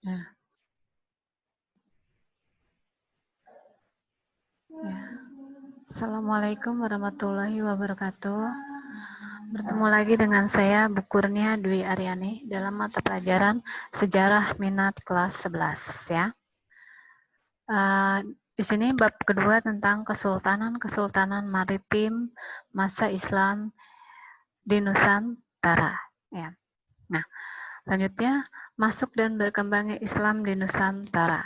Ya. Ya. Assalamualaikum warahmatullahi wabarakatuh. Bertemu lagi dengan saya, Bu Kurnia Dwi Aryani, dalam mata pelajaran Sejarah Minat kelas 11. Ya. Di sini bab kedua tentang Kesultanan Maritim masa Islam di Nusantara. Ya. Nah, selanjutnya masuk dan berkembangnya Islam di Nusantara.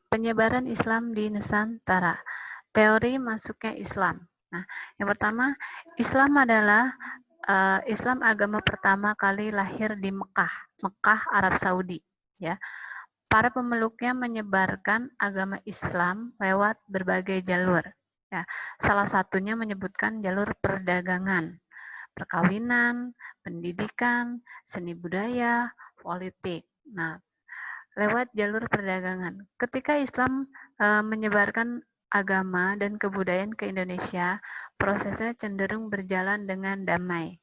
Penyebaran Islam di Nusantara. Teori masuknya Islam. Nah, yang pertama, Islam adalah Islam agama pertama kali lahir di Mekah, Arab Saudi. Ya, para pemeluknya menyebarkan agama Islam lewat berbagai jalur. Ya, salah satunya menyebutkan jalur perdagangan, perkawinan, pendidikan, seni budaya, politik. Nah, lewat jalur perdagangan. Ketika Islam menyebarkan agama dan kebudayaan ke Indonesia, prosesnya cenderung berjalan dengan damai.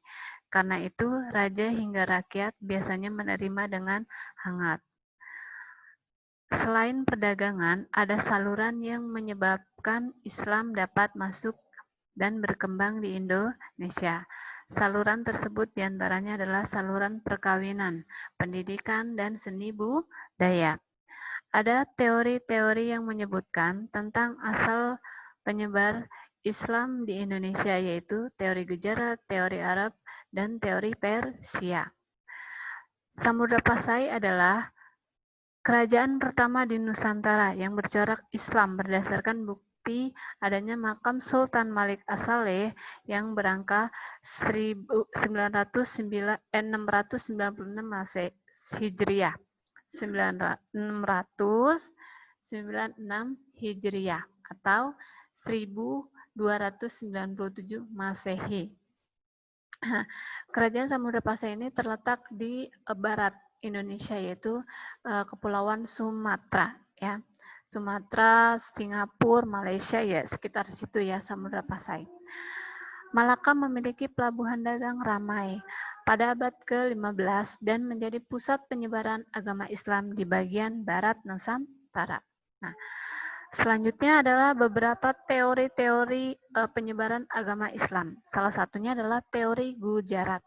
Karena itu, raja hingga rakyat biasanya menerima dengan hangat. Selain perdagangan, ada saluran yang menyebabkan Islam dapat masuk dan berkembang di Indonesia. Saluran tersebut diantaranya adalah saluran perkawinan, pendidikan, dan seni budaya. Ada teori-teori yang menyebutkan tentang asal penyebar Islam di Indonesia, yaitu teori Gujarat, teori Arab, dan teori Persia. Samudra Pasai adalah kerajaan pertama di Nusantara yang bercorak Islam berdasarkan bukti adanya makam Sultan Malik As-Saleh yang berangka 696 Hijriah. 696 Hijriah atau 1297 Masehi. Kerajaan Samudra Pasai ini terletak di barat Indonesia, yaitu Kepulauan Sumatera, ya. Sumatera, Singapura, Malaysia, ya sekitar situ ya Samudra Pasai. Malaka memiliki pelabuhan dagang ramai pada abad ke-15 dan menjadi pusat penyebaran agama Islam di bagian barat Nusantara. Nah, selanjutnya adalah beberapa teori-teori penyebaran agama Islam. Salah satunya adalah teori Gujarat.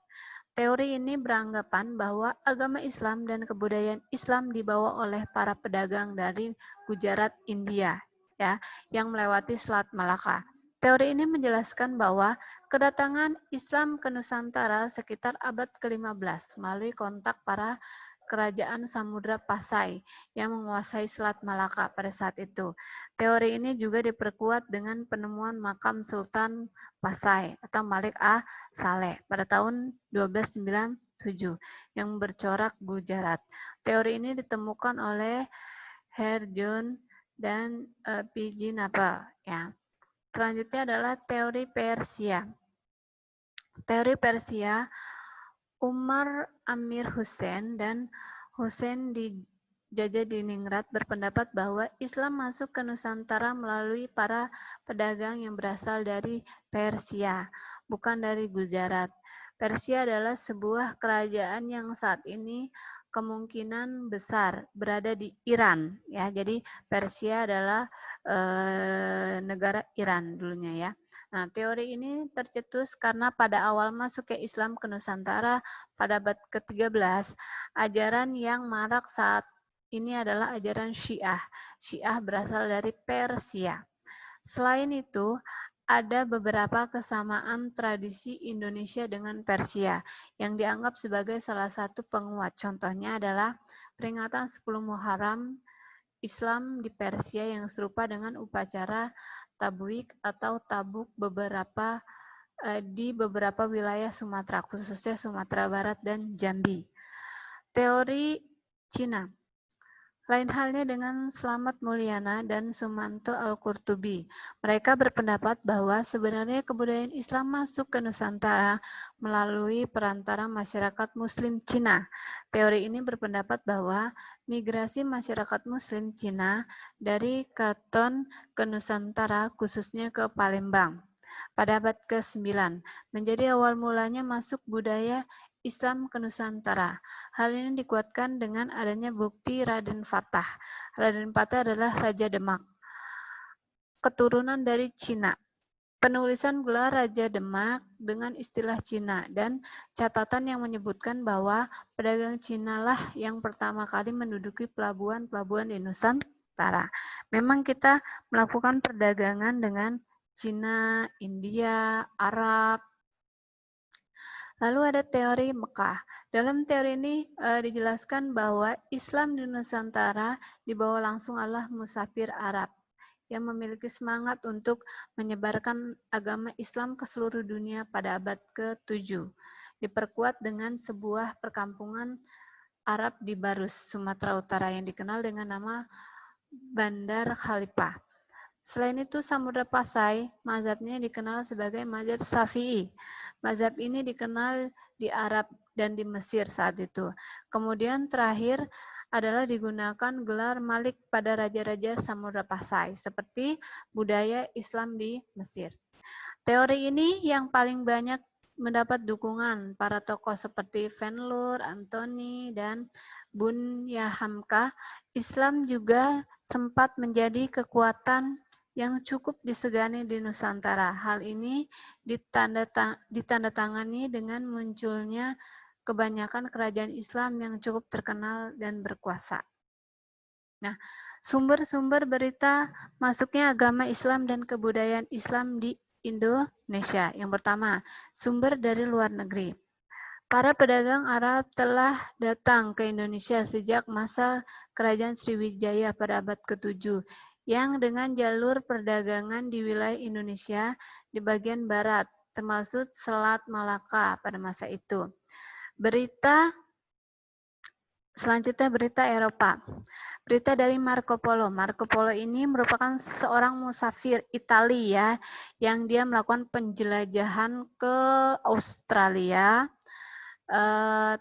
Teori ini beranggapan bahwa agama Islam dan kebudayaan Islam dibawa oleh para pedagang dari Gujarat, India, ya, yang melewati Selat Malaka. Teori ini menjelaskan bahwa kedatangan Islam ke Nusantara sekitar abad ke-15 melalui kontak para kerajaan Samudra Pasai yang menguasai Selat Malaka pada saat itu. Teori ini juga diperkuat dengan penemuan makam Sultan Pasai atau Malik As-Saleh pada tahun 1297 yang bercorak Gujarat. Teori ini ditemukan oleh Herjun dan P.G. Napel, ya. Selanjutnya adalah teori Persia. Teori Persia, Umar Amir Hussein dan Hussein Jajadiningrat berpendapat bahwa Islam masuk ke Nusantara melalui para pedagang yang berasal dari Persia, bukan dari Gujarat. Persia adalah sebuah kerajaan yang saat ini kemungkinan besar berada di Iran, ya. Jadi Persia adalah negara Iran dulunya, ya. Nah, teori ini tercetus karena pada awal masuknya Islam ke Nusantara pada abad ke-13, ajaran yang marak saat ini adalah ajaran Syiah. Syiah berasal dari Persia. Selain itu, ada beberapa kesamaan tradisi Indonesia dengan Persia yang dianggap sebagai salah satu penguat. Contohnya adalah peringatan 10 Muharram Islam di Persia yang serupa dengan upacara Tabwik atau Tabuk di beberapa wilayah Sumatera, khususnya Sumatera Barat dan Jambi. Teori Cina. Lain halnya dengan Slamet Mulyana dan Sumanto Al-Qurtubi. Mereka berpendapat bahwa sebenarnya kebudayaan Islam masuk ke Nusantara melalui perantara masyarakat Muslim Cina. Teori ini berpendapat bahwa migrasi masyarakat Muslim Cina dari Katon ke Nusantara, khususnya ke Palembang, pada abad ke-9, menjadi awal mulanya masuk budaya Islam ke Nusantara. Hal ini dikuatkan dengan adanya bukti Raden Fatah. Raden Fatah adalah Raja Demak, keturunan dari Cina. Penulisan gelar Raja Demak dengan istilah Cina dan catatan yang menyebutkan bahwa pedagang Cina lah yang pertama kali menduduki pelabuhan-pelabuhan di Nusantara. Memang kita melakukan perdagangan dengan Cina, India, Arab. Lalu ada teori Mekah. Dalam teori ini dijelaskan bahwa Islam di Nusantara dibawa langsung oleh musafir Arab yang memiliki semangat untuk menyebarkan agama Islam ke seluruh dunia pada abad ke-7. Diperkuat dengan sebuah perkampungan Arab di Barus, Sumatera Utara yang dikenal dengan nama Bandar Khalifah. Selain itu, Samudra Pasai, mazhabnya dikenal sebagai mazhab Syafi'i. Mazhab ini dikenal di Arab dan di Mesir saat itu. Kemudian terakhir adalah digunakan gelar Malik pada raja-raja Samudra Pasai, seperti budaya Islam di Mesir. Teori ini yang paling banyak mendapat dukungan para tokoh seperti Van-Leur, Antony, dan Bunya Hamka. Islam juga sempat menjadi kekuatan yang cukup disegani di Nusantara. Hal ini ditandatangani dengan munculnya kebanyakan kerajaan Islam yang cukup terkenal dan berkuasa. Nah, sumber-sumber berita masuknya agama Islam dan kebudayaan Islam di Indonesia. Yang pertama, sumber dari luar negeri. Para pedagang Arab telah datang ke Indonesia sejak masa Kerajaan Sriwijaya pada abad ke-7, yang dengan jalur perdagangan di wilayah Indonesia di bagian barat, termasuk Selat Malaka pada masa itu. Selanjutnya berita Eropa. Berita dari Marco Polo. Marco Polo ini merupakan seorang musafir Italia yang dia melakukan penjelajahan ke Australia,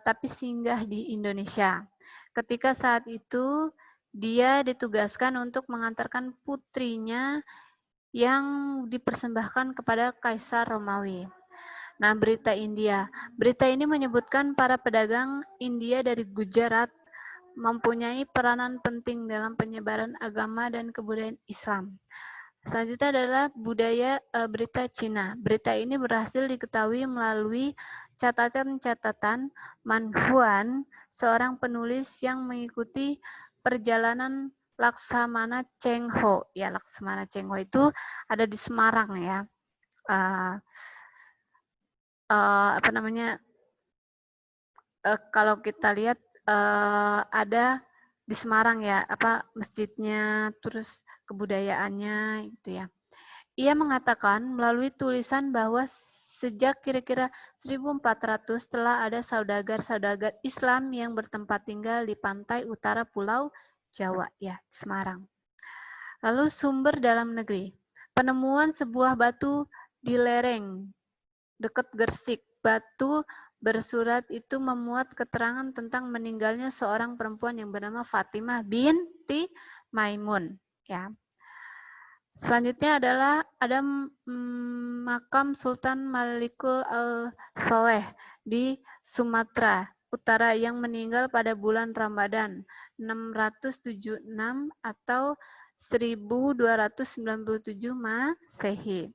tapi singgah di Indonesia. Ketika saat itu dia ditugaskan untuk mengantarkan putrinya yang dipersembahkan kepada Kaisar Romawi. Nah, berita India. Berita ini menyebutkan para pedagang India dari Gujarat mempunyai peranan penting dalam penyebaran agama dan kebudayaan Islam. Selanjutnya adalah berita Cina. Berita ini berhasil diketahui melalui catatan-catatan Manhuan, seorang penulis yang mengikuti perjalanan Laksamana Cheng Ho. Ya, Laksamana Cheng Ho itu ada di Semarang ya. Kalau kita lihat ada di Semarang ya, masjidnya, terus kebudayaannya gitu ya. Ia mengatakan melalui tulisan bahwa sejak kira-kira 1400 telah ada saudagar-saudagar Islam yang bertempat tinggal di pantai utara Pulau Jawa ya, Semarang. Lalu sumber dalam negeri. Penemuan sebuah batu di lereng dekat Gersik. Batu bersurat itu memuat keterangan tentang meninggalnya seorang perempuan yang bernama Fatimah binti Maimun. Ya. Selanjutnya adalah ada makam Sultan Malikul Al-Soleh di Sumatera Utara yang meninggal pada bulan Ramadan 676 atau 1297 Masehi.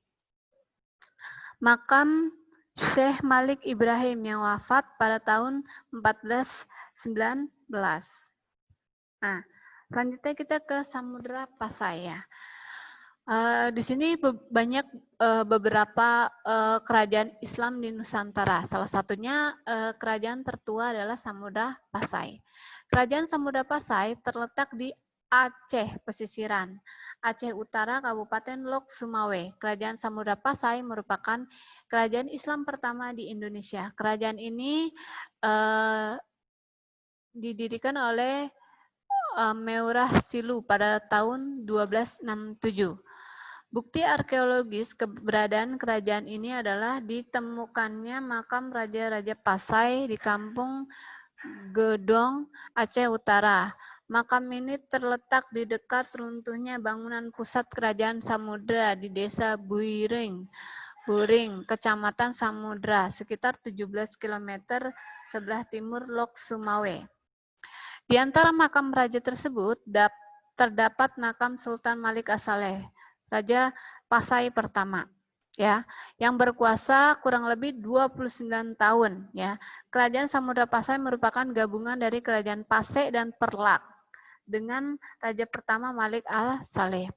Makam Syekh Malik Ibrahim yang wafat pada tahun 1419. Nah, selanjutnya kita ke Samudra Pasai ya. Di sini banyak beberapa kerajaan Islam di Nusantara. Salah satunya kerajaan tertua adalah Samudra Pasai. Kerajaan Samudra Pasai terletak di Aceh pesisiran, Aceh Utara, Kabupaten Lok Sumawe. Kerajaan Samudra Pasai merupakan kerajaan Islam pertama di Indonesia. Kerajaan ini didirikan oleh Meurah Silu pada tahun 1267. Bukti arkeologis keberadaan kerajaan ini adalah ditemukannya makam Raja-Raja Pasai di Kampung Gedong, Aceh Utara. Makam ini terletak di dekat runtuhnya bangunan pusat kerajaan Samudra di Desa Buiring, Buring, Kecamatan Samudra, sekitar 17 km sebelah timur Lok Sumawe. Di antara makam raja tersebut terdapat makam Sultan Malik As-Saleh, Raja Pasai pertama, ya, yang berkuasa kurang lebih 29 tahun, ya. Kerajaan Samudra Pasai merupakan gabungan dari Kerajaan Pasai dan Perlak dengan Raja pertama Malik Al-Saleh.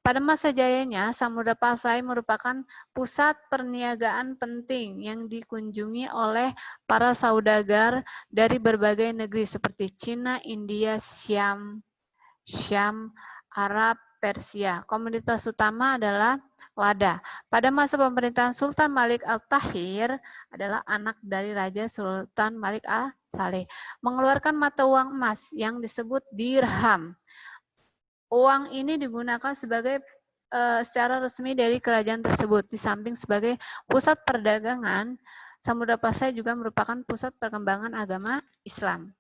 Pada masa jayanya, Samudra Pasai merupakan pusat perniagaan penting yang dikunjungi oleh para saudagar dari berbagai negeri seperti Cina, India, Syam, Arab, Persia. Komoditas utama adalah lada. Pada masa pemerintahan Sultan Malik Al-Tahir adalah anak dari Raja Sultan Malik Al-Saleh, mengeluarkan mata uang emas yang disebut dirham. Uang ini digunakan sebagai secara resmi dari kerajaan tersebut. Di samping sebagai pusat perdagangan, Samudra Pasai juga merupakan pusat perkembangan agama Islam.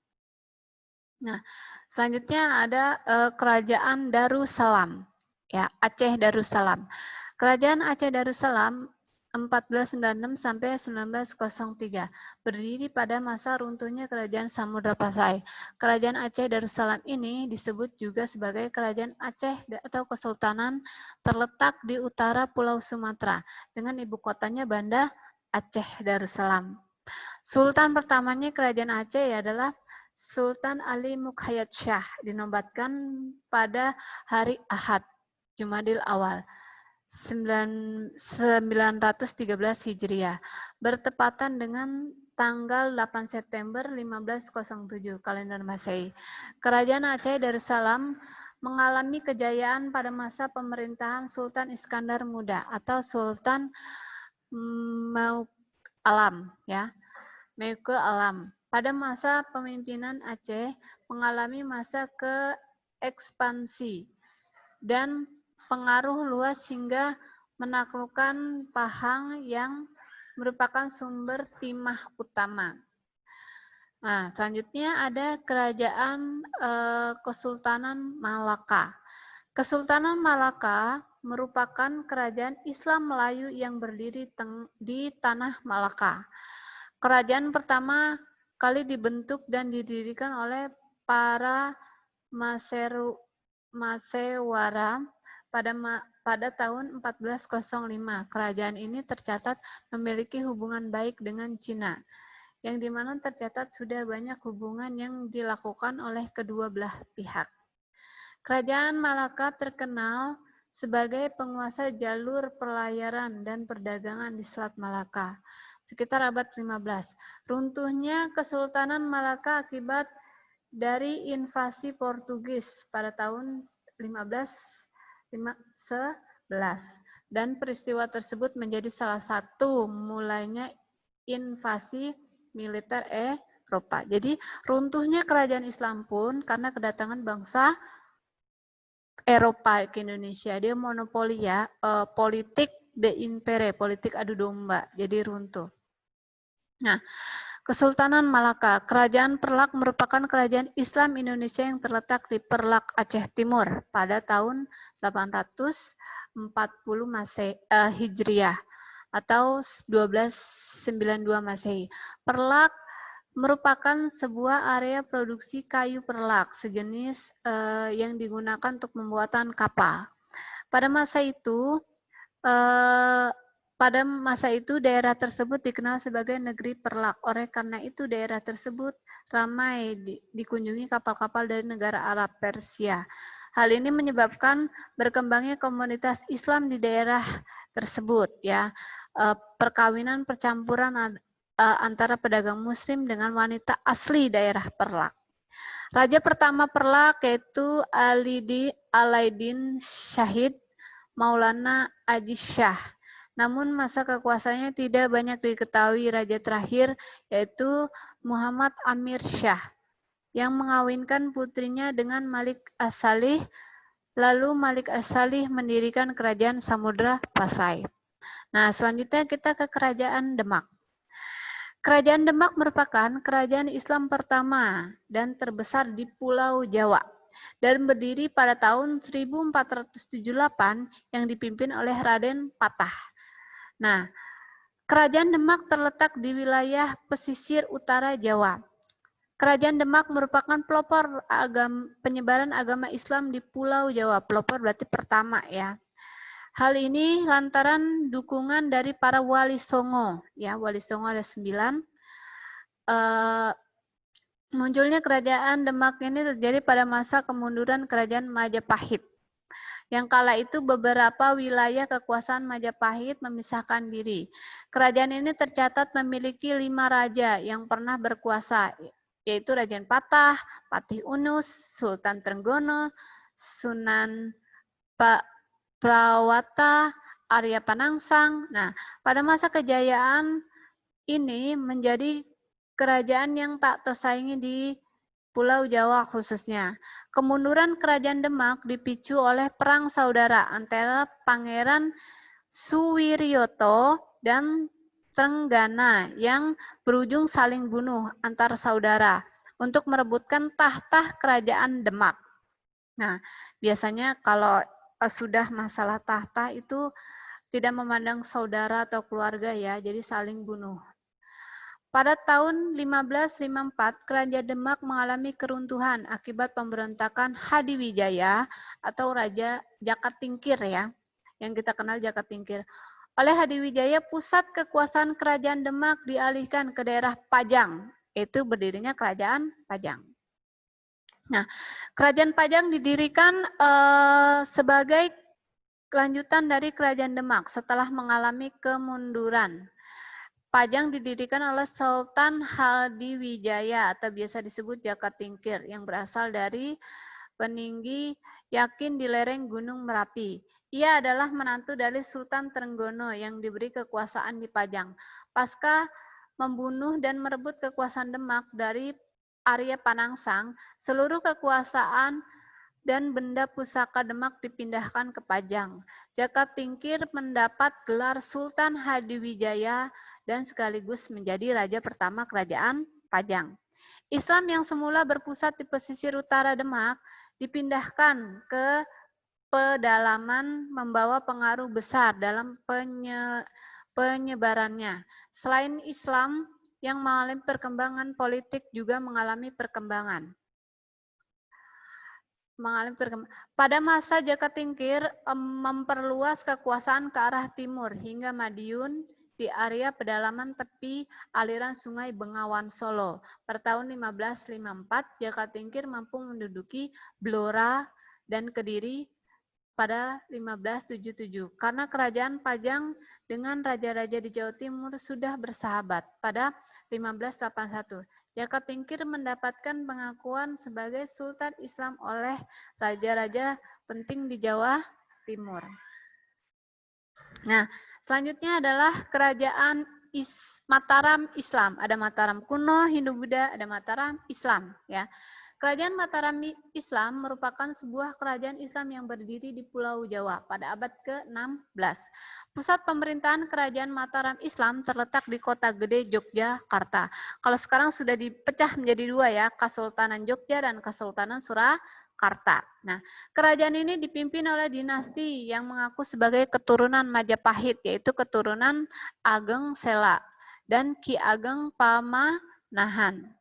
Nah, selanjutnya ada Kerajaan Darussalam, ya, Aceh Darussalam. Kerajaan Aceh Darussalam 1496 sampai 1903 berdiri pada masa runtuhnya Kerajaan Samudra Pasai. Kerajaan Aceh Darussalam ini disebut juga sebagai Kerajaan Aceh atau Kesultanan, terletak di utara Pulau Sumatera dengan ibu kotanya Banda Aceh Darussalam. Sultan pertamanya Kerajaan Aceh adalah Sultan Ali Mukhayat Shah, dinobatkan pada hari Ahad, Jumadil Awal 913 Hijriah, bertepatan dengan tanggal 8 September 1507 kalender Masehi. Kerajaan Aceh Darussalam mengalami kejayaan pada masa pemerintahan Sultan Iskandar Muda atau Sultan Mauke Alam, ya. Mauke Alam. Pada masa pemimpinan Aceh mengalami masa keekspansi dan pengaruh luas hingga menaklukkan Pahang yang merupakan sumber timah utama. Nah, selanjutnya ada Kerajaan Kesultanan Malaka. Kesultanan Malaka merupakan kerajaan Islam Melayu yang berdiri di tanah Malaka. Kerajaan pertama kali dibentuk dan didirikan oleh para Masewara pada tahun 1405. Kerajaan ini tercatat memiliki hubungan baik dengan Cina, yang dimana tercatat sudah banyak hubungan yang dilakukan oleh kedua belah pihak. Kerajaan Malaka terkenal sebagai penguasa jalur pelayaran dan perdagangan di Selat Malaka sekitar abad 15. Runtuhnya Kesultanan Malaka akibat dari invasi Portugis pada tahun 1511 dan peristiwa tersebut menjadi salah satu mulainya invasi militer Eropa. Jadi runtuhnya kerajaan Islam pun karena kedatangan bangsa Eropa ke Indonesia. Dia monopoli, ya, politik de impere, politik adu domba, jadi runtuh. Nah, Kesultanan Malaka, Kerajaan Perlak merupakan kerajaan Islam Indonesia yang terletak di Perlak, Aceh Timur pada tahun 840 Hijriah atau 1292 Masehi. Perlak merupakan sebuah area produksi kayu perlak sejenis yang digunakan untuk pembuatan kapal. Pada masa itu daerah tersebut dikenal sebagai negeri perlak. Oleh karena itu daerah tersebut ramai dikunjungi kapal-kapal dari negara Arab, Persia. Hal ini menyebabkan berkembangnya komunitas Islam di daerah tersebut, ya. Perkawinan percampuran antara pedagang muslim dengan wanita asli daerah Perlak. Raja pertama Perlak yaitu Alaidin Syahid Maulana Aziz Shah. Namun masa kekuasaannya tidak banyak diketahui. Raja terakhir yaitu Muhammad Amir Shah yang mengawinkan putrinya dengan Malik As-Salih. Lalu Malik As-Salih mendirikan kerajaan Samudra Pasai. Nah, selanjutnya kita ke Kerajaan Demak. Kerajaan Demak merupakan kerajaan Islam pertama dan terbesar di Pulau Jawa dan berdiri pada tahun 1478 yang dipimpin oleh Raden Patah. Nah, Kerajaan Demak terletak di wilayah pesisir utara Jawa. Kerajaan Demak merupakan pelopor penyebaran agama Islam di Pulau Jawa. Pelopor berarti pertama ya. Hal ini lantaran dukungan dari para wali songo. Ya, wali songo ada 9. Munculnya kerajaan Demak ini terjadi pada masa kemunduran kerajaan Majapahit. Yang kala itu beberapa wilayah kekuasaan Majapahit memisahkan diri. Kerajaan ini tercatat memiliki 5 raja yang pernah berkuasa, yaitu Raja Patah, Patih Unus, Sultan Trenggono, Sunan Prawata, Arya Panangsang. Nah, pada masa kejayaan ini menjadi kerajaan yang tak tersaingi di Pulau Jawa khususnya. Kemunduran Kerajaan Demak dipicu oleh perang saudara antara Pangeran Suwiryoto dan Trenggana yang berujung saling bunuh antar saudara untuk merebutkan tahta Kerajaan Demak. Nah, biasanya kalau sudah masalah tahta itu tidak memandang saudara atau keluarga ya, jadi saling bunuh. Pada tahun 1554, Kerajaan Demak mengalami keruntuhan akibat pemberontakan Hadiwijaya atau Raja Jakatingkir ya, yang kita kenal Jakatingkir. Oleh Hadiwijaya, pusat kekuasaan Kerajaan Demak dialihkan ke daerah Pajang, yaitu berdirinya Kerajaan Pajang. Nah, Kerajaan Pajang didirikan sebagai kelanjutan dari Kerajaan Demak setelah mengalami kemunduran. Pajang didirikan oleh Sultan Hadiwijaya atau biasa disebut Jakatingkir yang berasal dari peninggi Yakin di lereng Gunung Merapi. Ia adalah menantu dari Sultan Trenggono yang diberi kekuasaan di Pajang. Pasca membunuh dan merebut kekuasaan Demak dari Arya Panangsang, seluruh kekuasaan dan benda pusaka Demak dipindahkan ke Pajang. Jakatingkir mendapat gelar Sultan Hadiwijaya dan sekaligus menjadi raja pertama kerajaan Pajang. Islam yang semula berpusat di pesisir utara Demak dipindahkan ke pedalaman membawa pengaruh besar dalam penyebarannya. Selain Islam yang mengalami perkembangan politik juga mengalami perkembangan. Pada masa Jakatingkir memperluas kekuasaan ke arah timur hingga Madiun di area pedalaman tepi aliran Sungai Bengawan Solo. Pada tahun 1554, Jakatingkir mampu menduduki Blora dan Kediri pada 1577. Karena kerajaan Pajang dengan raja-raja di Jawa Timur sudah bersahabat pada 1581. Jakatingkir mendapatkan pengakuan sebagai Sultan Islam oleh raja-raja penting di Jawa Timur. Nah, selanjutnya adalah kerajaan Mataram Islam. Ada Mataram kuno, Hindu-Buddha, ada Mataram Islam. Ya, Kerajaan Mataram Islam merupakan sebuah kerajaan Islam yang berdiri di Pulau Jawa pada abad ke-16. Pusat pemerintahan Kerajaan Mataram Islam terletak di Kota Gede, Yogyakarta. Kalau sekarang sudah dipecah menjadi dua ya, Kesultanan Jogja dan Kesultanan Surakarta. Nah, kerajaan ini dipimpin oleh dinasti yang mengaku sebagai keturunan Majapahit, yaitu keturunan Ageng Sela dan Ki Ageng Pamanahan.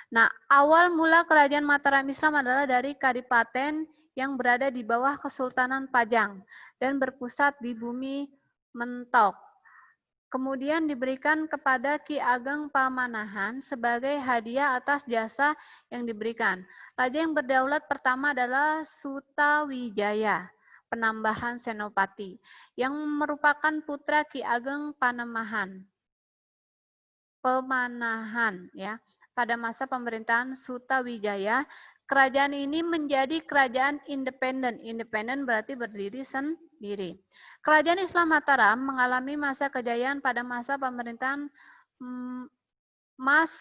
Nah, awal mula kerajaan Mataram Islam adalah dari Kadipaten yang berada di bawah Kesultanan Pajang dan berpusat di bumi Mentok. Kemudian diberikan kepada Ki Ageng Pamanahan sebagai hadiah atas jasa yang diberikan. Raja yang berdaulat pertama adalah Sutawijaya, penambahan Senopati, yang merupakan putra Ki Ageng Pamanahan ya. Pada masa pemerintahan Sutawijaya, kerajaan ini menjadi kerajaan independen. Independen berarti berdiri sendiri. Kerajaan Islam Mataram mengalami masa kejayaan pada masa pemerintahan Mas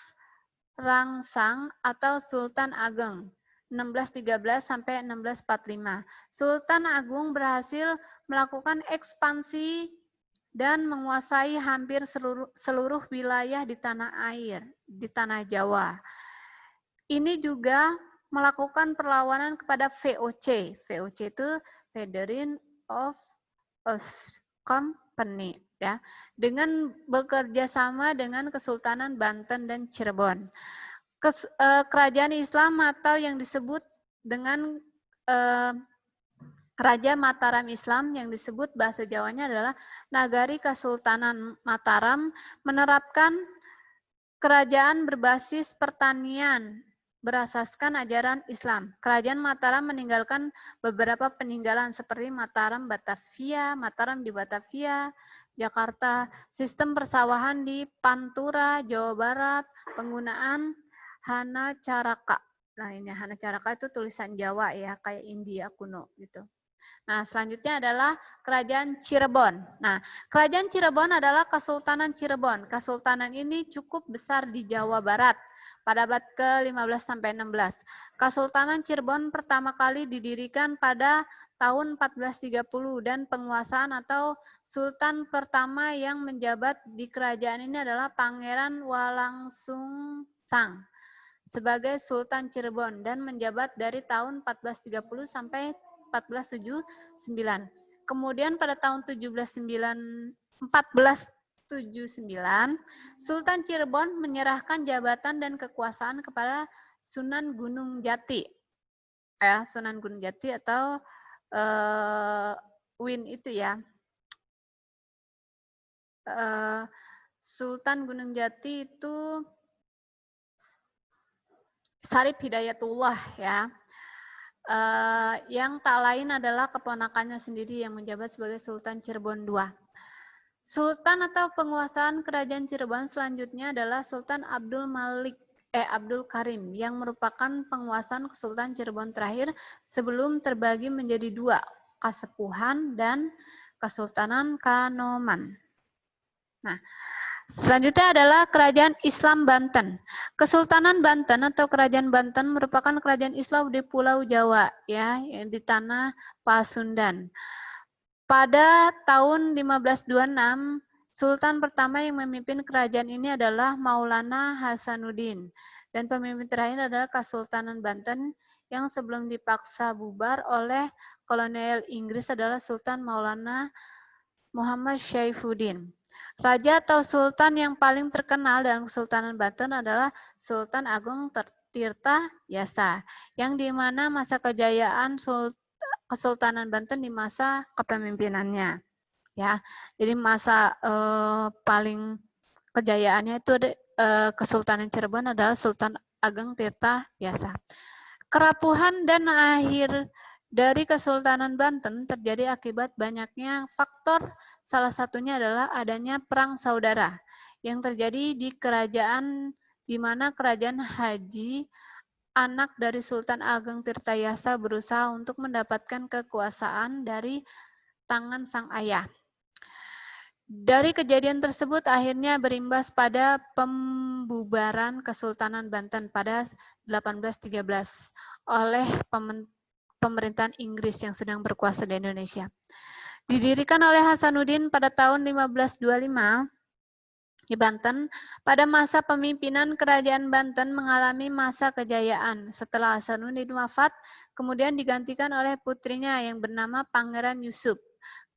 Rangsang atau Sultan Ageng 1613 sampai 1645. Sultan Agung berhasil melakukan ekspansi dan menguasai hampir seluruh wilayah di tanah air, di tanah Jawa. Ini juga melakukan perlawanan kepada VOC. VOC itu Federation of Company. ya, dengan bekerja sama dengan Kesultanan Banten dan Cirebon. Kerajaan Islam atau yang disebut dengan Raja Mataram Islam yang disebut bahasa Jawanya adalah Nagari Kesultanan Mataram menerapkan kerajaan berbasis pertanian berasaskan ajaran Islam. Kerajaan Mataram meninggalkan beberapa peninggalan seperti Mataram Batavia, Mataram di Batavia, Jakarta, sistem persawahan di Pantura, Jawa Barat, penggunaan Hana Caraka. Nah, ini Hana Caraka itu tulisan Jawa ya, kayak India kuno gitu. Nah, selanjutnya adalah Kerajaan Cirebon. Nah, Kerajaan Cirebon adalah Kesultanan Cirebon. Kesultanan ini cukup besar di Jawa Barat pada abad ke-15 sampai 16. Kesultanan Cirebon pertama kali didirikan pada tahun 1430 dan penguasaan atau sultan pertama yang menjabat di kerajaan ini adalah Pangeran Walangsungsang sebagai Sultan Cirebon dan menjabat dari tahun 1430 sampai 1479. Kemudian pada tahun 1479, Sultan Cirebon menyerahkan jabatan dan kekuasaan kepada Sunan Gunung Jati. Sunan Gunung Jati atau Win itu ya. Sultan Gunung Jati itu Sarip Hidayatullah ya. Yang tak lain adalah keponakannya sendiri yang menjabat sebagai Sultan Cirebon II. Sultan atau penguasaan kerajaan Cirebon selanjutnya adalah Sultan Abdul Karim yang merupakan penguasaan Sultan Cirebon terakhir sebelum terbagi menjadi dua, Kasepuhan dan Kesultanan Kanoman. Nah, selanjutnya adalah Kerajaan Islam Banten. Kesultanan Banten atau Kerajaan Banten merupakan kerajaan Islam di Pulau Jawa ya, di tanah Pasundan. Pada tahun 1526, Sultan pertama yang memimpin kerajaan ini adalah Maulana Hasanuddin dan pemimpin terakhir adalah Kesultanan Banten yang sebelum dipaksa bubar oleh kolonial Inggris adalah Sultan Maulana Muhammad Syaifuddin. Raja atau sultan yang paling terkenal dalam Kesultanan Banten adalah Sultan Agung Tirta Yasa, yang di mana masa kejayaan Kesultanan Banten di masa kepemimpinannya. Ya, jadi masa paling kejayaannya itu Kesultanan Cirebon adalah Sultan Agung Tirta Yasa. Kerapuhan dan akhir dari Kesultanan Banten terjadi akibat banyaknya faktor, salah satunya adalah adanya perang saudara yang terjadi di kerajaan di mana kerajaan Haji, anak dari Sultan Ageng Tirtayasa berusaha untuk mendapatkan kekuasaan dari tangan sang ayah. Dari kejadian tersebut akhirnya berimbas pada pembubaran Kesultanan Banten pada 1813 oleh pemerintahan Inggris yang sedang berkuasa di Indonesia. Didirikan oleh Hasanuddin pada tahun 1525 di Banten, pada masa pemimpinan Kerajaan Banten mengalami masa kejayaan. Setelah Hasanuddin wafat, kemudian digantikan oleh putrinya yang bernama Pangeran Yusuf.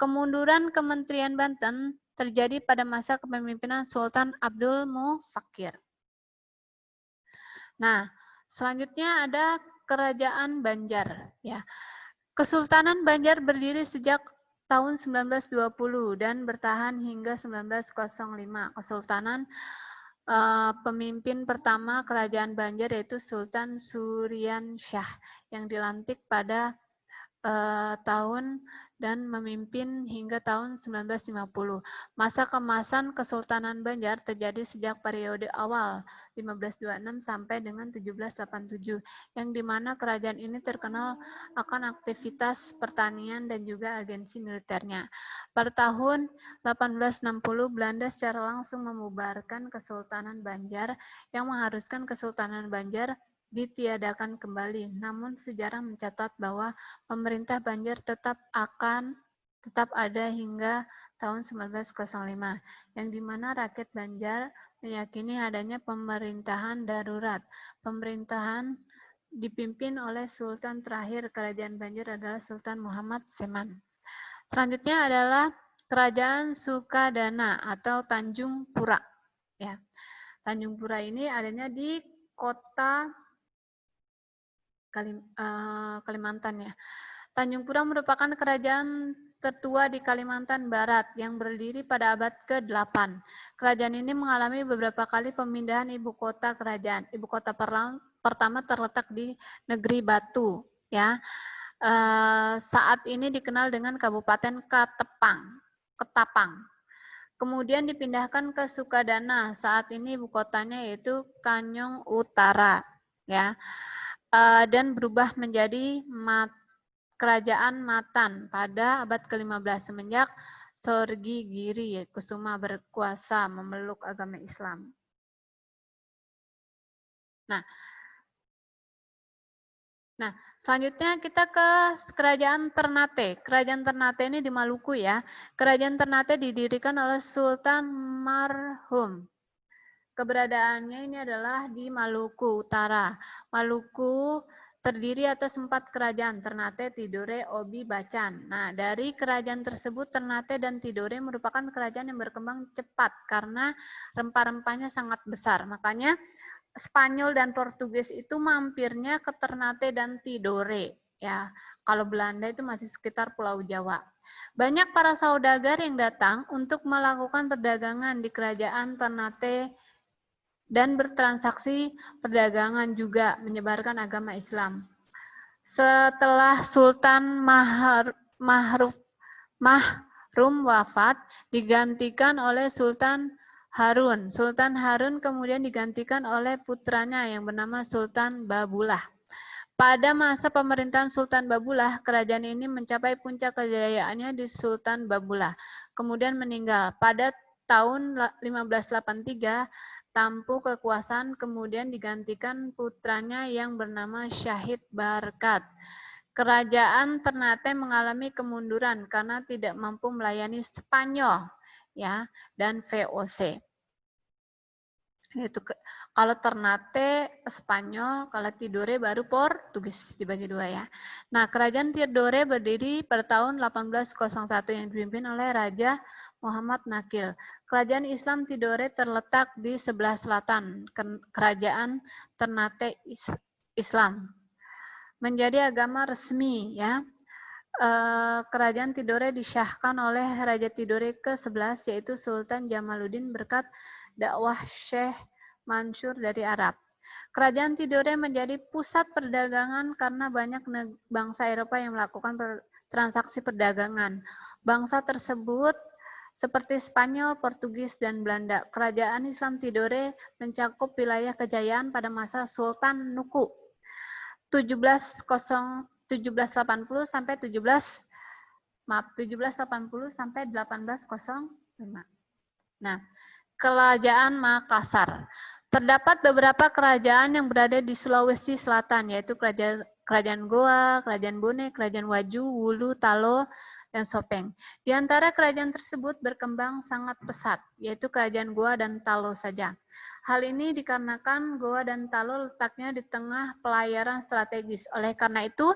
Kemunduran Kementerian Banten terjadi pada masa kepemimpinan Sultan Abdul Mufakir. Nah, selanjutnya ada Kerajaan Banjar. Ya, Kesultanan Banjar berdiri sejak tahun 1920 dan bertahan hingga 1905. Kesultanan pemimpin pertama Kerajaan Banjar yaitu Sultan Surian Shah yang dilantik pada tahun dan memimpin hingga tahun 1950. Masa keemasan Kesultanan Banjar terjadi sejak periode awal 1526 sampai dengan 1787, yang dimana kerajaan ini terkenal akan aktivitas pertanian dan juga agensi militernya. Pada tahun 1860, Belanda secara langsung membubarkan Kesultanan Banjar yang mengharuskan Kesultanan Banjar ditiadakan kembali. Namun sejarah mencatat bahwa pemerintah Banjar tetap ada hingga tahun 1905, yang dimana rakyat Banjar meyakini adanya pemerintahan darurat. Pemerintahan dipimpin oleh Sultan terakhir Kerajaan Banjar adalah Sultan Muhammad Seman. Selanjutnya adalah Kerajaan Sukadana atau Tanjung Pura. Ya, Tanjung Pura ini adanya di kota Kalimantan ya. Tanjung Pura merupakan kerajaan tertua di Kalimantan Barat yang berdiri pada abad ke-8. Kerajaan ini mengalami beberapa kali pemindahan ibu kota kerajaan. Ibu kota pertama terletak di Negeri Batu, ya. Saat ini dikenal dengan Kabupaten Ketapang. Kemudian dipindahkan ke Sukadana. Saat ini ibu kotanya yaitu Kanyong Utara, ya. Dan berubah menjadi Kerajaan Matan pada abad ke-15 semenjak Sorgi Giri Kusuma berkuasa memeluk agama Islam. Nah, selanjutnya kita ke Kerajaan Ternate. Kerajaan Ternate ini di Maluku ya. Kerajaan Ternate didirikan oleh Sultan Marhum. Keberadaannya ini adalah di Maluku Utara. Maluku terdiri atas 4 kerajaan, Ternate, Tidore, Obi, Bacan. Nah, dari kerajaan tersebut, Ternate dan Tidore merupakan kerajaan yang berkembang cepat karena rempah-rempahnya sangat besar. Makanya Spanyol dan Portugis itu mampirnya ke Ternate dan Tidore. Ya, kalau Belanda itu masih sekitar Pulau Jawa. Banyak para saudagar yang datang untuk melakukan perdagangan di kerajaan Ternate dan bertransaksi perdagangan juga menyebarkan agama Islam. Setelah Sultan Mahrum wafat, digantikan oleh Sultan Harun. Sultan Harun kemudian digantikan oleh putranya yang bernama Sultan Babullah. Pada masa pemerintahan Sultan Babullah, kerajaan ini mencapai puncak kejayaannya di Sultan Babullah. Kemudian meninggal. Pada tahun 1583, tampuk kekuasaan kemudian digantikan putranya yang bernama Syahid Barkat. Kerajaan Ternate mengalami kemunduran karena tidak mampu melayani Spanyol ya dan VOC. Itu kalau Ternate Spanyol, kalau Tidore baru Portugis, dibagi 2 ya. Nah, kerajaan Tidore berdiri pada tahun 1801 yang dipimpin oleh Raja Muhammad Nakil. Kerajaan Islam Tidore terletak di sebelah selatan kerajaan Ternate Islam. Menjadi agama resmi ya. Kerajaan Tidore disyahkan oleh Raja Tidore ke-11 yaitu Sultan Jamaluddin berkat dakwah Syekh Mansur dari Arab. Kerajaan Tidore menjadi pusat perdagangan karena banyak bangsa Eropa yang melakukan transaksi perdagangan. Bangsa tersebut seperti Spanyol, Portugis, dan Belanda. Kerajaan Islam Tidore mencakup wilayah kejayaan pada masa Sultan Nuku 1780 sampai 1780 sampai 1805. Nah, Kerajaan Makassar. Terdapat beberapa kerajaan yang berada di Sulawesi Selatan, yaitu Kerajaan Goa, Kerajaan Bone, Kerajaan Waju, Wulu, Talo, dan Sopeng. Di antara kerajaan tersebut berkembang sangat pesat, yaitu Kerajaan Goa dan Talo saja. Hal ini dikarenakan Goa dan Talo letaknya di tengah pelayaran strategis. Oleh karena itu,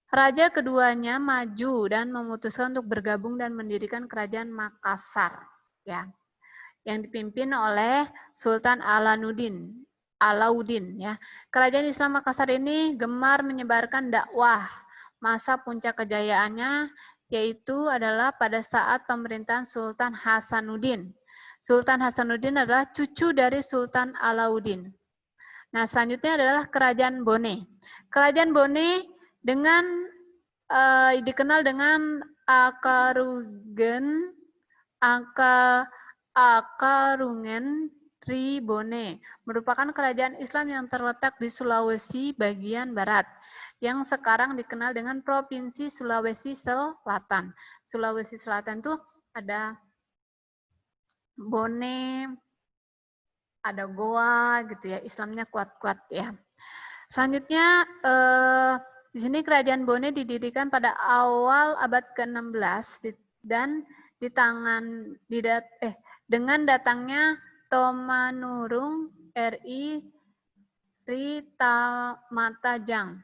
raja keduanya maju dan memutuskan untuk bergabung dan mendirikan Kerajaan Makassar, ya, yang dipimpin oleh Sultan Alauddin. Ya. Kerajaan Islam Makassar ini gemar menyebarkan dakwah. Masa puncak kejayaannya yaitu adalah pada saat pemerintahan Sultan Hasanuddin. Sultan Hasanuddin adalah cucu dari Sultan Alauddin. Nah, selanjutnya adalah Kerajaan Bone. Kerajaan Bone dikenal dengan Akarungen Ribone, merupakan kerajaan Islam yang terletak di Sulawesi bagian barat, yang sekarang dikenal dengan Provinsi Sulawesi Selatan. Sulawesi Selatan itu ada Bone, ada Goa gitu ya, Islamnya kuat-kuat ya. Selanjutnya di sini Kerajaan Bone didirikan pada awal abad ke-16 dan dengan datangnya Tomanurung RI Rita Matajang,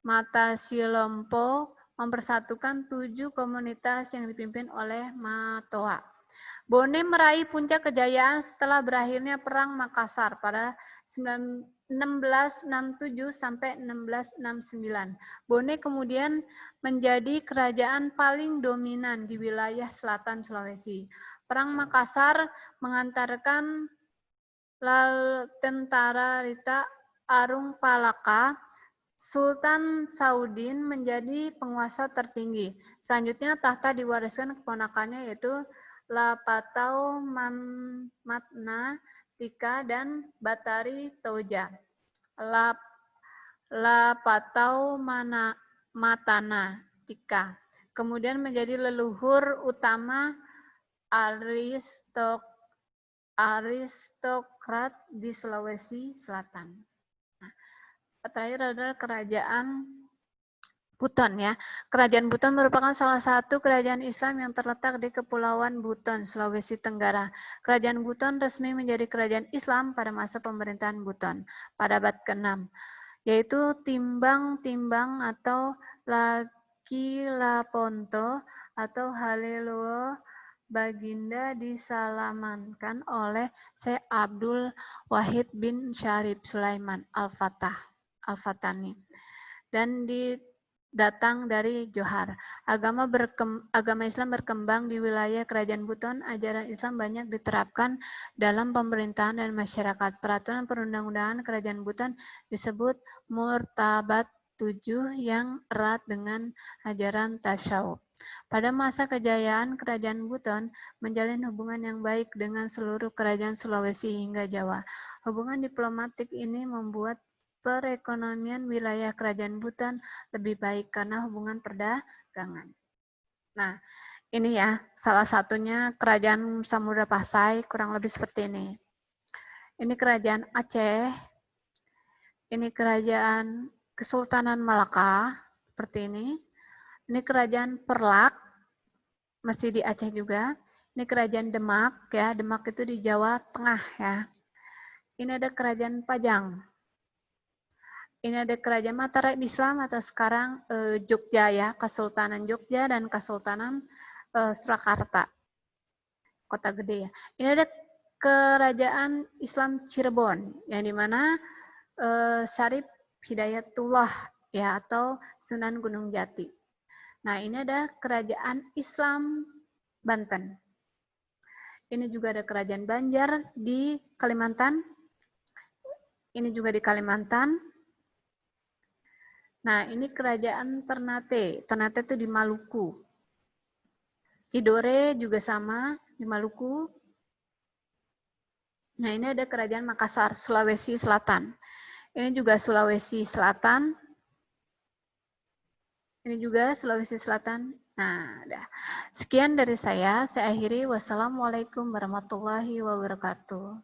Mata Silompo mempersatukan 7 komunitas yang dipimpin oleh Matoa. Bone meraih puncak kejayaan setelah berakhirnya Perang Makassar pada 1667 sampai 1669. Bone kemudian menjadi kerajaan paling dominan di wilayah selatan Sulawesi. Perang Makassar mengantarkan tentara Rita Arung Palaka, Sultan Saudin menjadi penguasa tertinggi. Selanjutnya tahta diwariskan keponakannya yaitu Lapatau Matna Tika dan Batari Toja. Lapatau Matana Tika kemudian menjadi leluhur utama aristokrat di Sulawesi Selatan. Nah, terakhir adalah kerajaan Buton ya. Kerajaan Buton merupakan salah satu kerajaan Islam yang terletak di Kepulauan Buton, Sulawesi Tenggara. Kerajaan Buton resmi menjadi kerajaan Islam pada masa pemerintahan Buton pada abad ke-6, yaitu timbang-timbang atau Laki Laponto atau Haleluo Baginda disalamankan oleh Syekh Abdul Wahid bin Syarif Sulaiman Al-Fatani dan datang dari Johar. Agama Islam berkembang di wilayah Kerajaan Buton. Ajaran Islam banyak diterapkan dalam pemerintahan dan masyarakat. Peraturan perundang-undangan Kerajaan Buton disebut Murtabat 7 yang erat dengan ajaran tasawuf. Pada masa kejayaan Kerajaan Buton menjalin hubungan yang baik dengan seluruh kerajaan Sulawesi hingga Jawa. Hubungan diplomatik ini membuat perekonomian wilayah Kerajaan Buton lebih baik karena hubungan perdagangan. Nah, ini ya salah satunya Kerajaan Samudra Pasai, kurang lebih seperti ini. Ini Kerajaan Aceh, ini Kerajaan Kesultanan Malaka, seperti ini. Ini Kerajaan Perlak, masih di Aceh juga. Ini Kerajaan Demak, ya. Demak itu di Jawa Tengah, ya. Ini ada Kerajaan Pajang. Ini ada Kerajaan Mataram Islam atau sekarang Jogja, ya. Kesultanan Jogja dan Kesultanan Surakarta. Kota gede, ya. Ini ada Kerajaan Islam Cirebon, yang dimana Syarif Hidayatullah, ya, atau Sunan Gunung Jati. Nah, ini ada Kerajaan Islam Banten. Ini juga ada Kerajaan Banjar di Kalimantan. Ini juga di Kalimantan. Nah, ini Kerajaan Ternate. Ternate itu di Maluku. Tidore juga sama di Maluku. Nah, ini ada Kerajaan Makassar, Sulawesi Selatan. Ini juga Sulawesi Selatan. Ini juga Sulawesi Selatan. Nah, udah. Sekian dari saya akhiri. Wassalamualaikum warahmatullahi wabarakatuh.